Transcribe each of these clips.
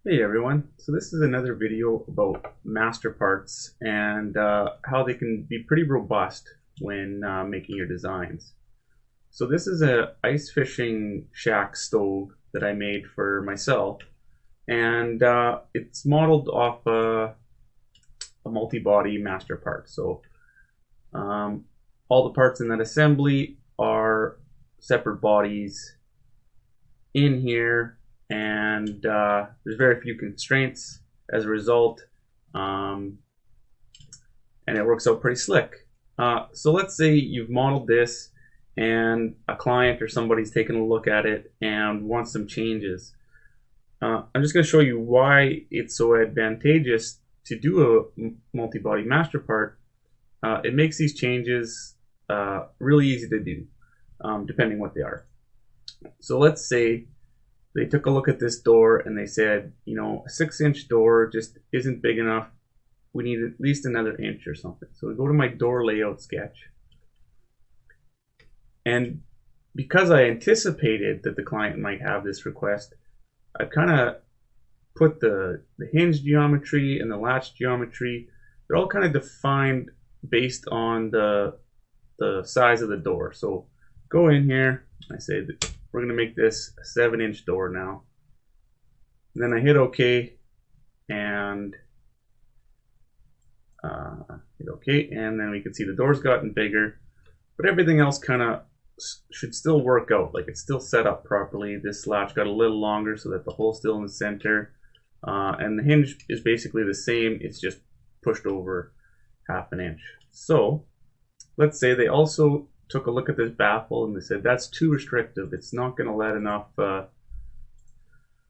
Hey everyone, so this is another video about master parts and how they can be pretty robust when making your designs. So this is a ice fishing shack stove that I made for myself, and it's modeled off a multi-body master part. So all the parts in that assembly are separate bodies in here, and there's very few constraints as a result, and it works out pretty slick. So let's say you've modeled this and a client or somebody's taken a look at it and wants some changes. I'm just going to show you why it's so advantageous to do a multi-body master part. It makes these changes really easy to do, depending what they are. So let's say they took a look at this door and they said, you know, a 6-inch door just isn't big enough. We need at least another inch or something. So we go to my door layout sketch. And because I anticipated that the client might have this request, I kind of put the hinge geometry and the latch geometry. They're all kind of defined based on the size of the door. So go in here, I say that we're going to make this a 7-inch door now. And then I hit OK and hit OK, and then we can see the door's gotten bigger, but everything else kind of should still work out. Like, it's still set up properly. This latch got a little longer so that the hole's still in the center, and the hinge is basically the same. It's just pushed over half an inch. So let's say they also took a look at this baffle and they said that's too restrictive. It's not going to let enough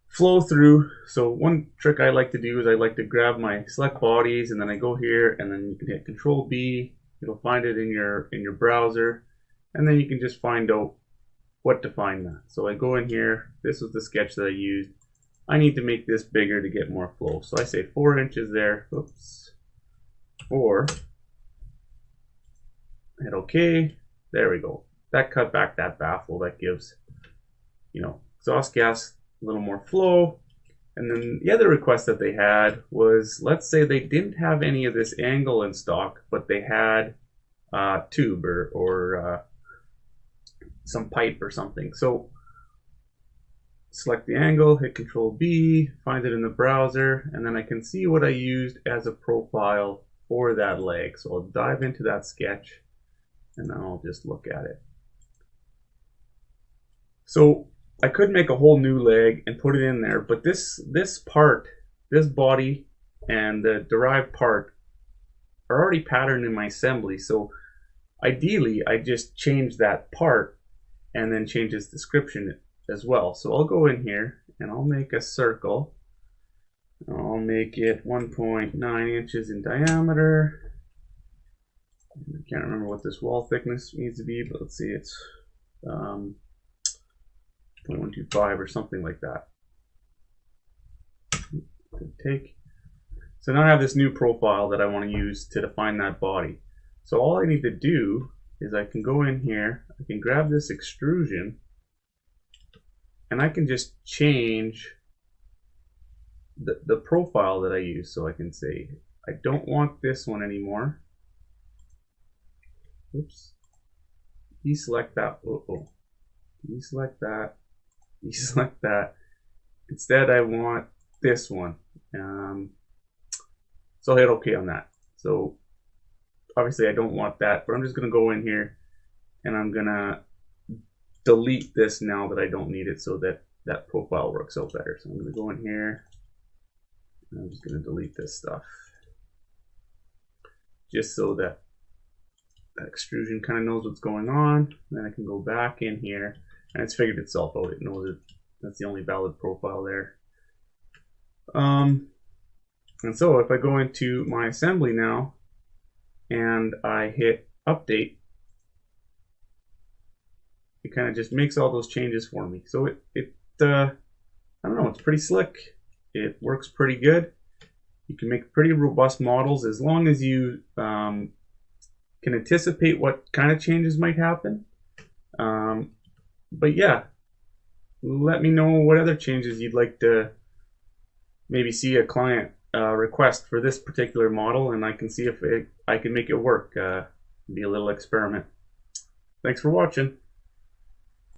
flow through. So one trick I like to do is I like to grab my select bodies, and then I go here, and then you can hit Control B. It'll find it in your browser, and then you can just find out what to find that. So I go in here. This was the sketch that I used. I need to make this bigger to get more flow. So I say 4 inches there. Oops. 4. Hit OK. There we go. That cut back that baffle. That gives, you know, exhaust gas a little more flow. And then the other request that they had was, let's say they didn't have any of this angle in stock, but they had tube or some pipe or something. So select the angle, hit Control B, find it in the browser, and then I can see what I used as a profile for that leg. So I'll dive into that sketch, and then I'll just look at it. So I could make a whole new leg and put it in there, but this part, this body and the derived part are already patterned in my assembly. So ideally, I just change that part and then change its description as well. So I'll go in here and I'll make a circle. I'll make it 1.9 inches in diameter. I can't remember what this wall thickness needs to be, but let's see, it's 0.125 or something like that. Take. So now I have this new profile that I want to use to define that body. So all I need to do is I can go in here, I can grab this extrusion, and I can just change the profile that I use. So I can say, I don't want this one anymore. Oops. Deselect that. Deselect that. Deselect that. Instead, I want this one. So I'll hit OK on that. So obviously I don't want that, but I'm just going to go in here and I'm going to delete this now that I don't need it, so that that profile works out better. So I'm going to go in here and I'm just going to delete this stuff, just so that that extrusion kind of knows what's going on. Then I can go back in here, and it's figured itself out. It knows that that's the only valid profile there. And so if I go into my assembly now and I hit update, it kind of just makes all those changes for me. So I don't know, it's pretty slick. It works pretty good. You can make pretty robust models as long as you can anticipate what kind of changes might happen. But yeah, let me know what other changes you'd like to maybe see a client request for this particular model, and I can see if I can make it work. Be a little experiment. Thanks for watching.